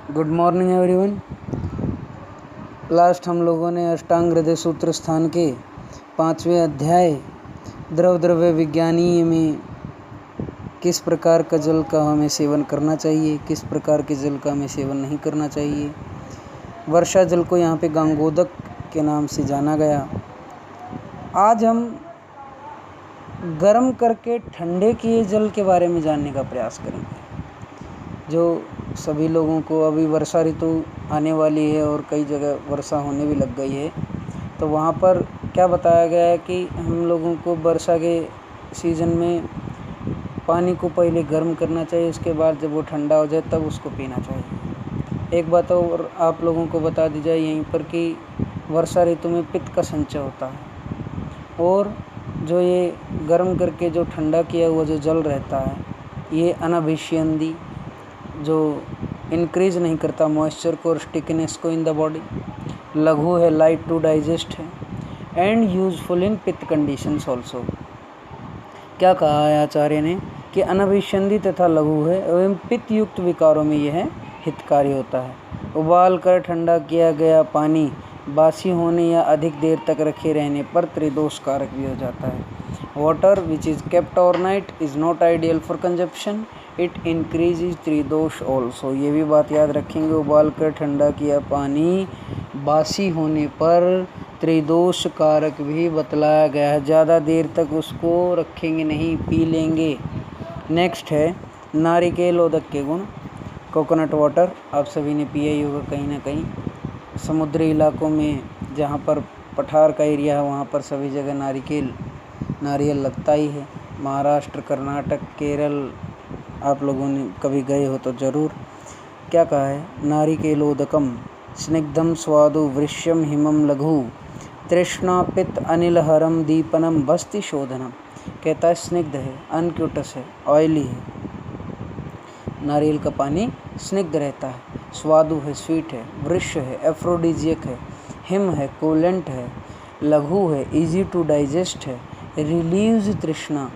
Good morning everyone. Last हम लोगों ने अष्टांग हृदय सूत्र स्थान के 5वें अध्याय द्रव द्रव्य विज्ञानीय में किस प्रकार का जल का हमें सेवन करना चाहिए, किस प्रकार के जल का हमें सेवन नहीं करना चाहिए। वर्षा जल को यहाँ पे गंगोदक के नाम से जाना गया। आज हम गर्म करके ठंडे किए जल के बारे में जानने का प्रयास करेंगे। जो सभी लोगों को अभी वर्षा ऋतु आने वाली है और कई जगह वर्षा होने भी लग गई है, तो वहाँ पर क्या बताया गया है कि हम लोगों को वर्षा के सीज़न में पानी को पहले गर्म करना चाहिए, उसके बाद जब वो ठंडा हो जाए तब उसको पीना चाहिए। एक बात और आप लोगों को बता दी जाए यहीं पर कि वर्षा ऋतु में पित्त का संचय होता है और जो ये गर्म करके जो ठंडा किया हुआ जो जल रहता है ये अनाभिष्यंदी जो इंक्रीज़ नहीं करता मॉइस्चर को और स्टिकनेस को इन द बॉडी, लघु है, लाइट टू डाइजेस्ट है एंड यूजफुल इन पित्त कंडीशंस ऑल्सो। क्या कहा है आचार्य ने कि अनाभिष्यंदी तथा लघु है एवं पित्त युक्त विकारों में यह हितकारी होता है। उबाल कर ठंडा किया गया पानी बासी होने या अधिक देर तक रखे रहने पर त्रिदोष कारक भी हो जाता है। Water which is kept overnight is not ideal for consumption, it increases tridosha also. ये भी बात याद रखेंगे, उबाल कर ठंडा किया पानी बासी होने पर त्रिदोष कारक भी बतलाया गया है। ज़्यादा देर तक उसको रखेंगे नहीं, पी लेंगे। नेक्स्ट है नारिकेल उदक के गुण। कोकोनट वाटर आप सभी ने पिया ही होगा कहीं ना कहीं। समुद्री इलाकों में जहाँ पर पठार का एरिया है वहाँ पर सभी जगह नारियल लगता ही है। महाराष्ट्र, कर्नाटक, केरल आप लोगों ने कभी गए हो तो ज़रूर। क्या कहा है, नारिकेलोदकम स्निग्धम स्वादु वृश्यम हिमम लघु तृष्णा पित्त अनिलहरम दीपनम बस्ति शोधनम। कहता है स्निग्ध है, अनक्यूटस है, ऑयली है। नारियल का पानी स्निग्ध रहता है, स्वादु है, स्वीट है, वृश्य है, एफ्रोडिजियक है, हिम है, कूलेंट है, लघु है, इजी टू डाइजेस्ट है, रिलीव्स तृष्णा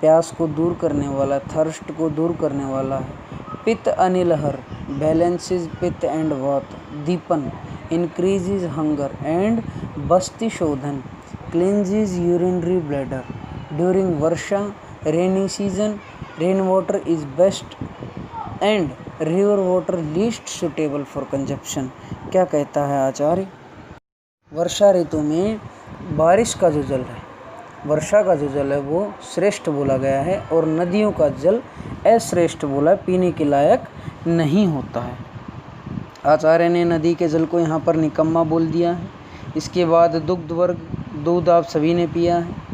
प्यास को दूर करने वाला, थर्स्ट को दूर करने वाला है। पित्त अनिलहर balances pitta and vata. Deepana increases hunger and basti shodhana cleanses urinary bladder. During varsha rainy season rain water is best and river water least suitable for consumption. क्या कहता है आचार्य, वर्षा ऋतु में बारिश का जो जल है, वर्षा का जो जल है वो श्रेष्ठ बोला गया है और नदियों का जल अश्रेष्ठ बोला है, पीने के लायक नहीं होता है। आचार्य ने नदी के जल को यहाँ पर निकम्मा बोल दिया है। इसके बाद दुग्ध वर्ग, दूध आप सभी ने पिया है।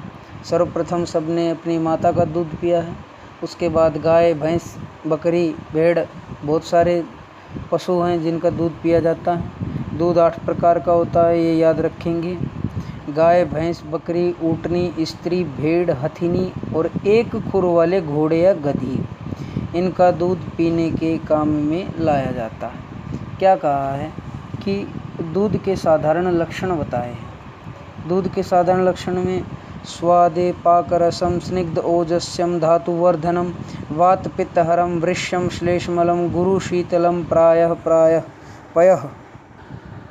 सर्वप्रथम सबने अपनी माता का दूध पिया है, उसके बाद गाय, भैंस, बकरी, भेड़, बहुत सारे पशु हैं जिनका दूध पिया जाता है। दूध 8 प्रकार का होता है, ये याद रखेंगे। गाय, भैंस, बकरी, ऊँटनी, स्त्री, भेड़, हथिनी और एक खुर वाले घोड़े या गधी, इनका दूध पीने के काम में लाया जाता है। क्या कहा है कि दूध के साधारण लक्षण बताए हैं। दूध के साधारण लक्षण में स्वादे पाकरसम स्निग्ध ओजस्यम धातुवर्धनम वात पित्तहरम वृश्यम श्लेष्मलम गुरु शीतलम प्रायः पयः।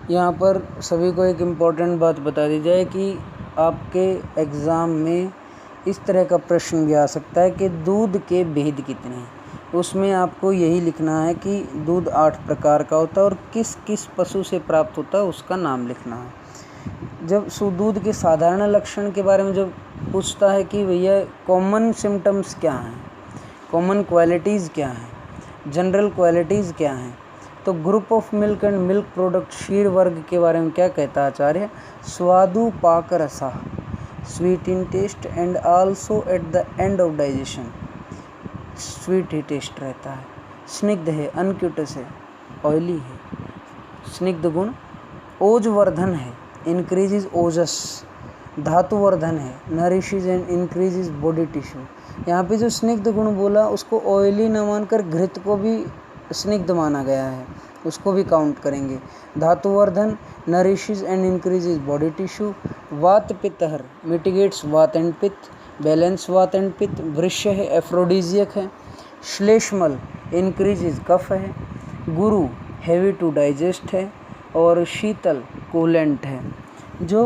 यहाँ पर सभी को एक इम्पॉर्टेंट बात बता दी जाए कि आपके एग्ज़ाम में इस तरह का प्रश्न भी आ सकता है कि दूध के भेद कितने हैं। उसमें आपको यही लिखना है कि दूध 8 प्रकार का होता है और किस किस पशु से प्राप्त होता है उसका नाम लिखना है। जब दूध के साधारण लक्षण के बारे में जब पूछता है कि भैया कॉमन सिम्टम्स क्या हैं, कॉमन क्वालिटीज़ क्या हैं, जनरल क्वालिटीज़ क्या हैं, तो group of milk and milk product क्षीर वर्ग के बारे में क्या कहता है आचार्य, स्वादु पाक रसा, sweet in taste and also at the end of digestion, sweet ही टेस्ट रहता है। स्निग्ध है, अनक्यूटस है, ऑयली है। स्निग्ध गुण ओजवर्धन है, इंक्रीजेज ओजस। धातुवर्धन है, nourishes and increases body tissue. यहाँ पे जो स्निग्ध गुण बोला उसको ऑयली न मानकर घृत को भी स्निग्ध माना गया है, उसको भी काउंट करेंगे। Dhatuvardhana nourishes and increases body tissue. Vata pittahara mitigates vata and pitta, balance vata and pitta. वृश्य है, एफ्रोडीजियक है। श्लेष्मल इंक्रीजेज कफ है। गुरु हैवी टू डाइजेस्ट है और शीतल कूलेंट है। जो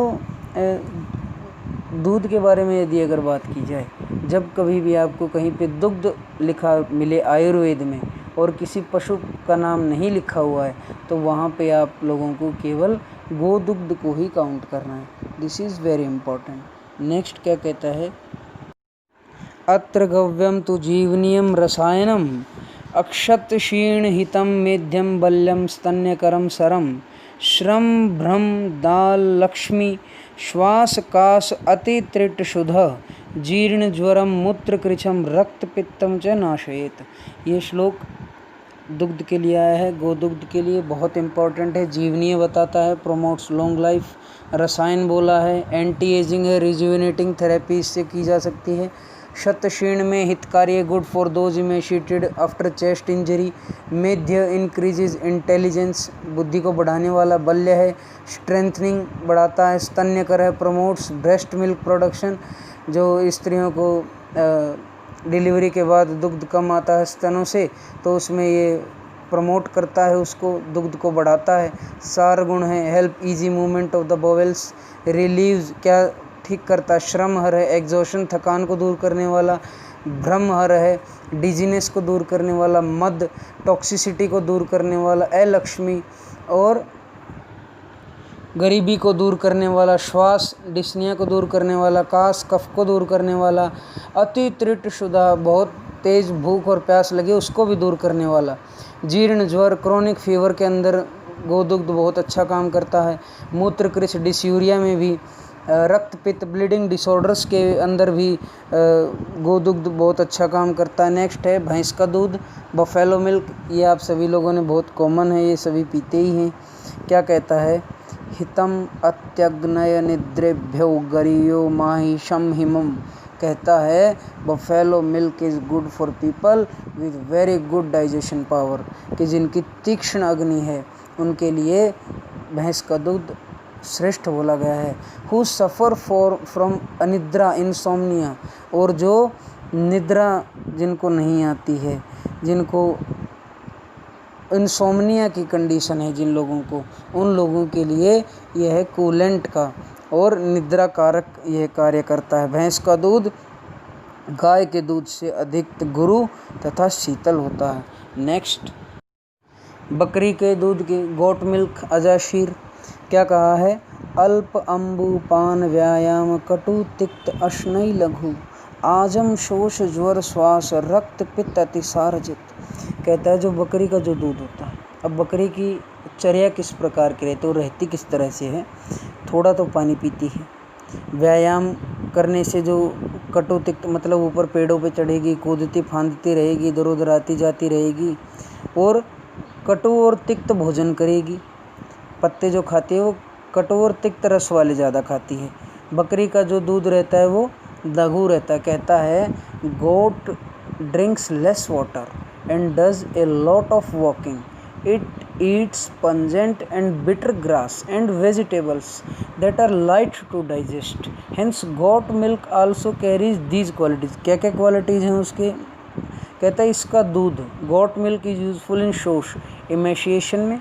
दूध के बारे में यदि अगर बात की जाए, जब कभी भी आपको कहीं पे दुग्ध लिखा मिले आयुर्वेद में और किसी पशु का नाम नहीं लिखा हुआ है, तो वहाँ पे आप लोगों को केवल गोदुग्ध को ही काउंट करना है। This is very important. Next क्या कहता है, अत्र गव्यम तु जीवनीयम रसायनम अक्षत क्षीण हितम मेध्यम बल्यम स्तन्यकरम सरम श्रम भ्रम दाल लक्ष्मी श्वास काश अति त्रिट शुद्ध जीर्ण ज्वरम मूत्र कृच्छम रक्त पित्तम च नाशयेत। ये श्लोक दुग्ध के लिए आया है, गोदुग्ध के लिए बहुत इम्पोर्टेंट है। जीवनीय बताता है, प्रोमोट्स लॉन्ग लाइफ। रसायन बोला है, एंटी एजिंग है, रिजुविनेटिंग थेरेपी इससे की जा सकती है। शतशीर्ण में हितकारी है, good for those emaciated after chest injury. Medhya increases intelligence, बुद्धि को बढ़ाने वाला। बल्य है, स्ट्रेंथनिंग बढ़ाता है। स्तन्यकर है, प्रमोट्स ब्रेस्ट मिल्क प्रोडक्शन, जो स्त्रियों को डिलीवरी के बाद दुग्ध कम आता है स्तनों से, तो उसमें ये प्रमोट करता है, उसको दुग्ध को बढ़ाता है। सार गुण है, help easy movement of the bowels. Relieves, क्या ठीक करता है। श्रम हर है, एग्जॉशन थकान को दूर करने वाला। भ्रम हर है, डिजीनेस को दूर करने वाला। मद, टॉक्सिसिटी को दूर करने वाला। अलक्ष्मी, और गरीबी को दूर करने वाला। श्वास, डिस्निया को दूर करने वाला। काश, कफ को दूर करने वाला। अति त्रिट शुदा, बहुत तेज भूख और प्यास लगे उसको भी दूर करने वाला। जीर्ण ज्वर, क्रोनिक फीवर के अंदर गोदुग्ध बहुत अच्छा काम करता है। मूत्र कृश, डिस्यूरिया में भी। रक्त पित्त, ब्लीडिंग डिसऑर्डर्स के अंदर भी गोदुग्ध बहुत अच्छा काम करता है। नेक्स्ट है भैंस का दूध, बफेलो मिल्क। ये आप सभी लोगों ने, बहुत कॉमन है, ये सभी पीते ही हैं। क्या कहता है, हितम अत्यग्नय निद्रेभ्यो गरीयो माहिषम हिमम। कहता है buffalo milk is good for people with very good digestion power, कि जिनकी तीक्ष्ण अग्नि है उनके लिए भैंस का दूध श्रेष्ठ बोला गया है। हु सफ़र फ्रॉम अनिद्रा इंसोम्निया, और जो निद्रा जिनको नहीं आती है, जिनको इंसोम्निया की कंडीशन है जिन लोगों को, उन लोगों के लिए यह है कूलेंट का और निद्रा कारक यह कार्य करता है। भैंस का दूध गाय के दूध से अधिक गुरु तथा शीतल होता है। नेक्स्ट, बकरी के दूध की गोट मिल्क अजाशीर। क्या कहा है, अल्प अम्बुपान व्यायाम कटु तिक्त अश्नई लघु आजम शोष ज्वर श्वास रक्त पित्त अतिसारजित। कहता है जो बकरी का जो दूध होता है, अब बकरी की चर्या किस प्रकार की रहती है, वो रहती किस तरह से है, थोड़ा तो पानी पीती है। व्यायाम करने से जो कटु तिक्त, मतलब ऊपर पेड़ों पे चढ़ेगी, कूदती फांदती रहेगी, इधर उधर आती जाती रहेगी, और कटु और तिक्त भोजन करेगी। पत्ते जो खाती है वो कटु और तिक्त रस वाले ज़्यादा खाती है। बकरी का जो दूध रहता है वो लघु रहता है। कहता है goat drinks less water and does a lot of walking, it eats pungent and bitter grass and vegetables that are light to digest, hence goat milk also carries these qualities. क्या क्या क्वालिटीज़ हैं उसके, कहता है इसका दूध, goat milk is useful in shosha, emaciation में।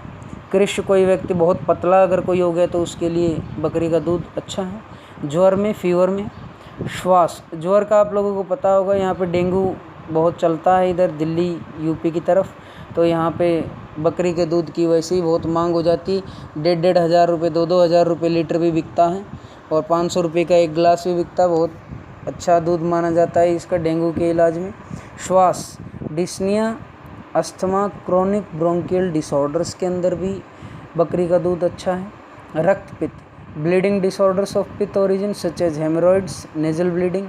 कृष्ण, कोई व्यक्ति बहुत पतला अगर कोई हो गया तो उसके लिए बकरी का दूध अच्छा है। ज्वर में, फीवर में। श्वास, ज्वर का आप लोगों को पता होगा, यहाँ पे डेंगू बहुत चलता है इधर दिल्ली यूपी की तरफ, तो यहाँ पे बकरी के दूध की वैसे ही बहुत मांग हो जाती। 1,500 हज़ार रुपये, 2,000 हज़ार रुपये लीटर भी बिकता है, और 500 रुपये का एक गिलास भी बिकता है। बहुत अच्छा दूध माना जाता है इसका डेंगू के इलाज में। श्वास, dyspnoea, asthma, chronic bronchial disorders के अंदर भी बकरी का दूध अच्छा है। रक्त पित्त, ब्लीडिंग डिसऑर्डर्स ऑफ पित्त origin such as haemorrhoids, nasal bleeding.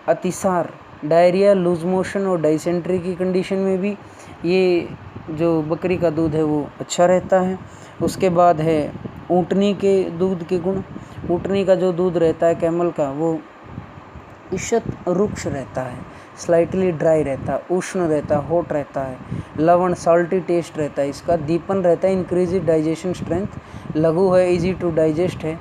अतिसार, डायरिया, लूज मोशन और डाइसेंट्री की कंडीशन में भी ये जो बकरी का दूध है वो अच्छा रहता है। उसके बाद है ऊँटनी के दूध के गुण। ऊँटनी का जो दूध रहता है कैमल का, वो ईषत रुक्ष रहता है, स्लाइटली ड्राई रहता है, उष्ण रहता है, हॉट रहता है। लवण, सॉल्टी टेस्ट रहता है इसका। दीपन रहता है, इंक्रीज डाइजेशन स्ट्रेंथ। लघु है, इजी टू डाइजेस्ट है।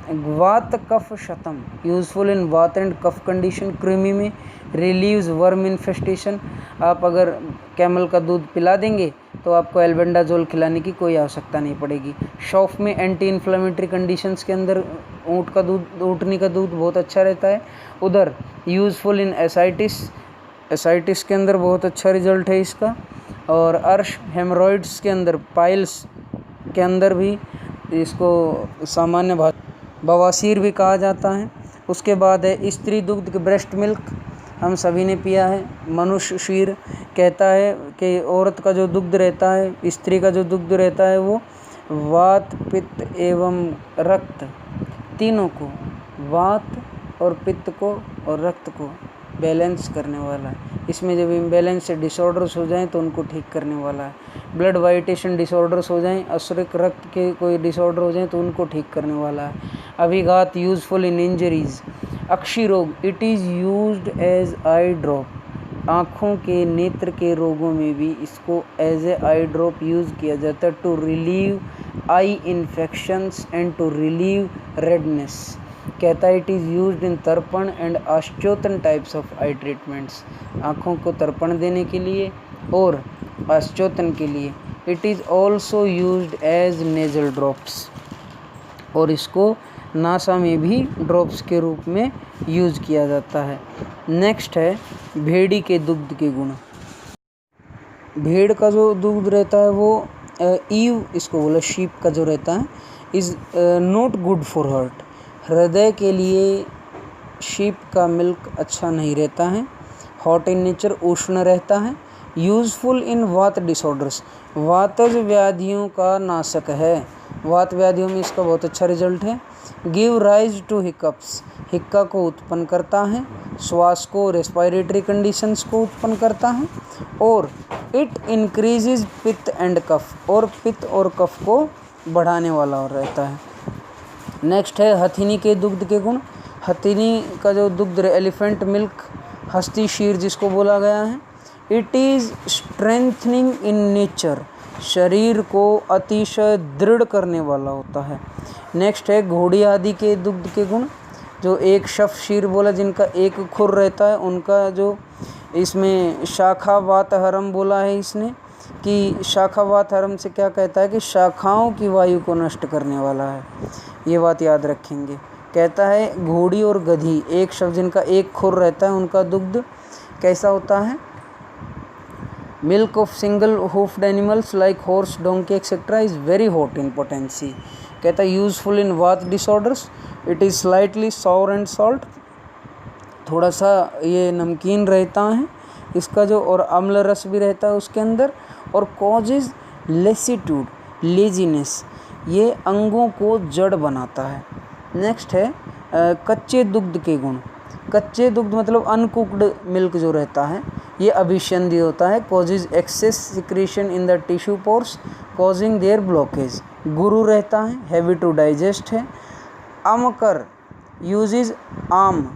वात कफ शतम, यूजफुल इन वात एंड कफ कंडीशन। कृमि में, रिलीव्स वर्म इन्फेस्टेशन। आप अगर कैमल का दूध पिला देंगे तो आपको एल्बेंडाजोल खिलाने की कोई आवश्यकता नहीं पड़ेगी। शौफ में एंटी इन्फ्लेमेटरी कंडीशंस के अंदर ऊँटनी का दूध बहुत अच्छा रहता है। उधर यूज़फुल इन एसाइटिस के अंदर बहुत अच्छा रिजल्ट है इसका। और अर्श हेमरॉइड्स के अंदर, पाइल्स के अंदर भी इसको सामान्य बवासीर भी कहा जाता है। उसके बाद है स्त्री दुग्ध के ब्रेस्ट मिल्क, हम सभी ने पिया है। मनुष्य शीर कहता है कि औरत का जो दुग्ध रहता है, स्त्री का जो दुग्ध रहता है, वो वात पित्त एवं रक्त तीनों को, वात और पित्त को और रक्त को बैलेंस करने वाला है। इसमें जब इम्बैलेंस डिसऑर्डर्स हो जाएं तो उनको ठीक करने वाला है। ब्लड वाइटेशन डिसऑर्डर्स हो जाएं, अश्रिक रक्त के कोई डिसऑर्डर हो जाएं तो उनको ठीक करने वाला है। अभिघात useful in injuries. Akshi roga, it is used as eye drop. आँखों के नेत्र के रोगों में भी इसको as a eye drop use किया जाता है to relieve eye infections and to relieve redness. कहता है it is used in tarpana and ashchotana types of eye treatments. आँखों को तर्पण देने के लिए और आश्चोतन के लिए। It is also used as nasal drops, और इसको नासा में भी ड्रॉप्स के रूप में यूज़ किया जाता है। नेक्स्ट है भेड़ी के दुग्ध के गुण। भेड़ का जो दुग्ध रहता है वो ईव, इसको बोला शीप का जो रहता है, is not good for heart. हृदय के लिए शीप का मिल्क अच्छा नहीं रहता है। हॉट इन नेचर, उष्ण रहता है। यूज़फुल इन वात डिसऑर्डर्स, वातज व्याधियों का नाशक है। वात व्याधियों में इसका बहुत अच्छा रिजल्ट है। गिव राइज टू हिकअप्स, हिक्का को उत्पन्न करता है, श्वास को, रेस्पिरेटरी कंडीशंस को उत्पन्न करता है। और इट इंक्रीजेज पित्त एंड कफ, और पित्त और कफ को बढ़ाने वाला रहता है। नेक्स्ट है हथिनी के दुग्ध के गुण। हथिनी का जो दुग्ध एलिफेंट मिल्क, हस्ती शीर जिसको बोला गया है, it is strengthening in nature, शरीर को अतिशय दृढ़ करने वाला होता है। नेक्स्ट है घोड़ी आदि के दुग्ध के गुण। जो एक शफ शीर बोला जिनका एक खुर रहता है, उनका जो इसमें शाखावात हरम बोला है इसने, कि शाखावात हरम से क्या कहता है कि शाखाओं की वायु को नष्ट करने वाला है। ये बात याद रखेंगे। कहता है घोड़ी और गधी, एक शव जिनका एक खुर रहता है, उनका दुग्ध कैसा होता है। Milk of single hoofed animals like horse, donkey etcetera is very hot in potency. कहता है useful in vata disorders. It is slightly sour and salt, थोड़ा सा ये नमकीन रहता है इसका जो, और अम्ल रस भी रहता है उसके अंदर। और कॉजेज लेसीट्यूड, लेजीनेस, ये अंगों को जड़ बनाता है। नेक्स्ट है कच्चे दुग्ध के गुण। कच्चे दुग्ध मतलब अनकुक्ड मिल्क जो रहता है, ये अभिसंधि होता है। Causes excess secretion in the tissue pores causing their blockage. गुरु रहता है, हैवी टू डाइजेस्ट है। आमकर यूजेज आम,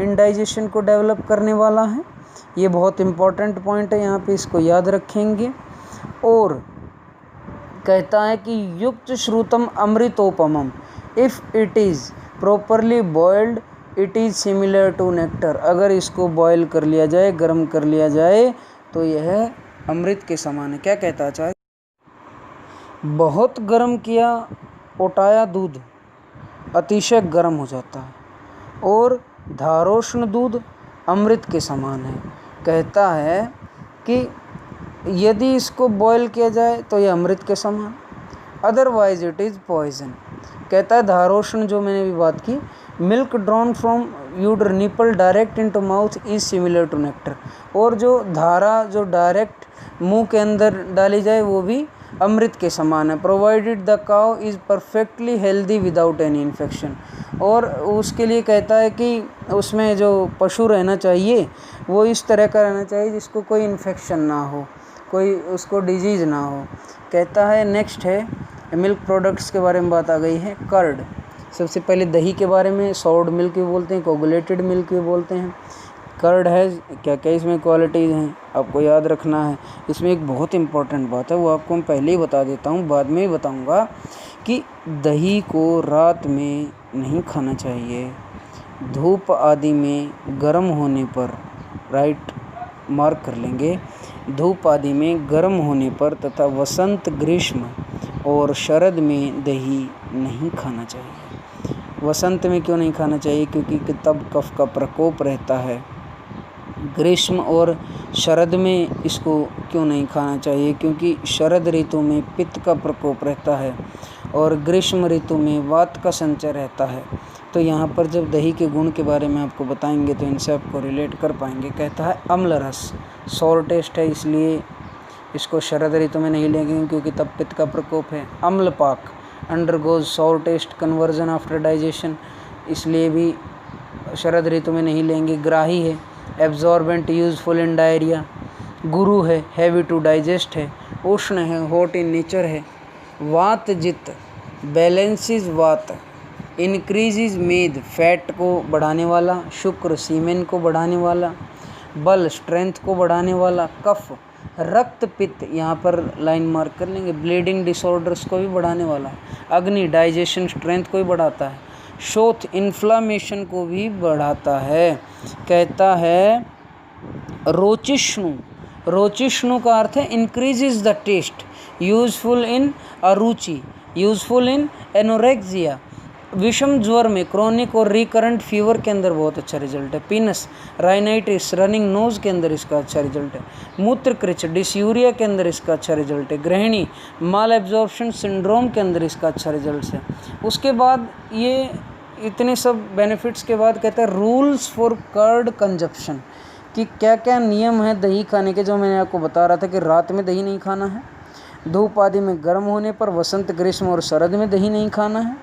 इंडाइजेशन को डेवलप करने वाला है। ये बहुत इंपॉर्टेंट पॉइंट है, यहाँ पे इसको याद रखेंगे। और कहता है कि युक्त श्रुतम अमृतोपमम, if it is properly boiled it is similar to nectar. अगर इसको बॉयल कर लिया जाए, गर्म कर लिया जाए, तो यह अमृत के समान है। क्या कहता है चाहे, बहुत गर्म किया ओटाया दूध अतिशय गर्म हो जाता है, और धारोष्ण दूध अमृत के समान है। कहता है कि यदि इसको बॉयल किया जाए तो ये अमृत के समान, अदरवाइज इट इज़ पॉइजन। कहता है धारोष्ण जो मैंने भी बात की, milk drawn from udder nipple direct into mouth is similar to nectar. और जो धारा जो डायरेक्ट मुंह के अंदर डाली जाए वो भी अमृत के समान है। Provided the cow is perfectly healthy without any infection. और उसके लिए कहता है कि उसमें जो पशु रहना चाहिए वो इस तरह का रहना चाहिए जिसको कोई इन्फेक्शन ना हो, कोई उसको डिजीज़ ना हो। कहता है नेक्स्ट है मिल्क प्रोडक्ट्स के बारे में बात आ गई है। कर्ड, सबसे पहले दही के बारे में, सॉर्ड मिल्क भी बोलते हैं, कोगुलेटेड मिल्क भी बोलते हैं। कर्ड है, क्या क्या इसमें क्वालिटीज़ हैं आपको याद रखना है। इसमें एक बहुत इंपॉर्टेंट बात है, वो आपको मैं पहले ही बता देता हूँ, बाद में ही बताऊँगा, कि दही को रात में नहीं खाना चाहिए। धूप आदि में गर्म होने पर, राइट मार्क कर लेंगे, धूप आदि में गर्म होने पर तथा वसंत, ग्रीष्म और शरद में दही नहीं खाना चाहिए। वसंत में क्यों नहीं खाना चाहिए? क्योंकि तब कफ का प्रकोप रहता है। ग्रीष्म और शरद में इसको क्यों नहीं खाना चाहिए? क्योंकि शरद ऋतु में पित्त का प्रकोप रहता है और ग्रीष्म ऋतु में वात का संचय रहता है। तो यहाँ पर जब दही के गुण के बारे में आपको बताएंगे तो इनसे आपको रिलेट कर पाएंगे। कहता है अम्ल रस, सॉर टेस्ट है, इसलिए इसको शरद ऋतु में नहीं लेंगे क्योंकि तब पित्त का प्रकोप है। अम्ल पाक, undergoes sour taste conversion after digestion, इसलिए भी शरद ऋतु में नहीं लेंगे। ग्राही है, एब्जॉर्बेंट, यूजफुल इन डायरिया। गुरु है, हैवी टू डाइजेस्ट है। उष्ण है, हॉट इन नेचर है। वात जित, बैलेंसिस वात, इंक्रीजिज मेद, फैट को बढ़ाने वाला। शुक्र, सीमेन को बढ़ाने वाला। बल, स्ट्रेंथ को बढ़ाने वाला। कफ, रक्त पित्त, यहाँ पर लाइन मार्क कर लेंगे, ब्लीडिंग डिसऑर्डर्स को भी बढ़ाने वाला। अग्नि, डाइजेशन स्ट्रेंथ को भी बढ़ाता है। शोथ, इन्फ्लामेशन को भी बढ़ाता है। कहता है रोचिष्णु, रोचिष्णु का अर्थ है increases the taste, useful in aruchi, useful in anorexia. विषम ज्वर में, क्रोनिक और रिकरेंट फीवर के अंदर बहुत अच्छा रिजल्ट है। पीनस, राइनाइटिस, रनिंग नोज के अंदर इसका अच्छा रिजल्ट है। मूत्रकृच, डिसयूरिया के अंदर इसका अच्छा रिजल्ट है। गृहिणी, माल एब्जॉर्प्शन सिंड्रोम के अंदर इसका अच्छा रिजल्ट है। उसके बाद ये इतने सब बेनिफिट्स के बाद कहता है रूल्स फॉर कर्ड कंजप्शन, कि क्या क्या नियम है दही खाने के, जो मैंने आपको बता रहा था कि रात में दही नहीं खाना है, धूप आदि में गर्म होने पर, वसंत, ग्रीष्म और शरद में दही नहीं खाना है।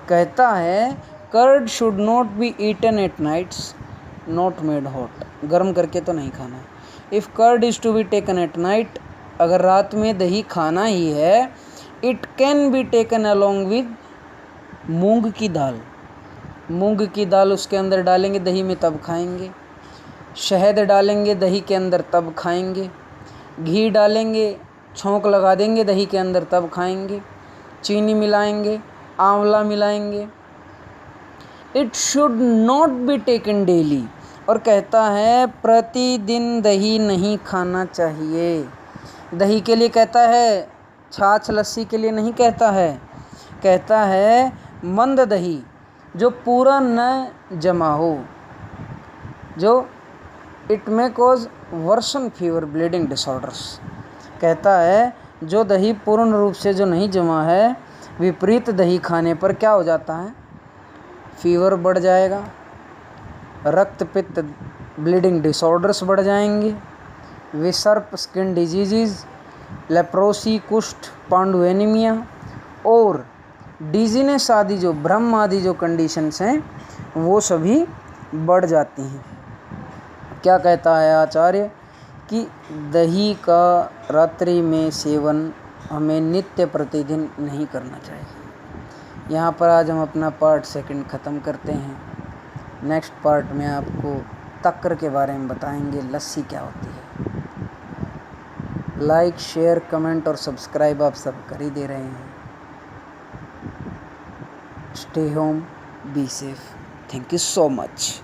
कहता है curd should not be eaten at nights, not made hot, गर्म करके तो नहीं खाना है। If curd is to be taken at night, अगर रात में दही खाना ही है, it can be taken along with मूंग की दाल, मूंग की दाल उसके अंदर डालेंगे दही में तब खाएंगे। शहद डालेंगे दही के अंदर तब खाएंगे। घी डालेंगे, छौंक लगा देंगे दही के अंदर तब खाएंगे। चीनी मिलाएंगे, आंवला मिलाएंगे। It should not be taken daily, और कहता है प्रतिदिन दही नहीं खाना चाहिए। दही के लिए कहता है, छाछ लस्सी के लिए नहीं कहता है। कहता है मंद दही, जो पूरा न जमा हो, जो it may cause worsen fever, bleeding disorders. कहता है जो दही पूर्ण रूप से जो नहीं जमा है, विपरीत दही खाने पर क्या हो जाता है? फीवर बढ़ जाएगा, रक्त पित्त, ब्लीडिंग डिसऑर्डर्स बढ़ जाएंगे, विसर्प, स्किन डिजीज़, लेप्रोसी, कुष्ठ, पांडु एनीमिया और डिजीनेस आदि, जो भ्रम आदि जो कंडीशंस हैं वो सभी बढ़ जाती हैं। क्या कहता है आचार्य कि दही का रात्रि में सेवन हमें नित्य प्रतिदिन नहीं करना चाहिए। यहाँ पर आज हम अपना पार्ट 2 ख़त्म करते हैं। नेक्स्ट पार्ट में आपको तक्र के बारे में बताएंगे, लस्सी क्या होती है। लाइक, शेयर, कमेंट और सब्सक्राइब आप सब कर ही दे रहे हैं। Stay home, be safe. Thank you so much.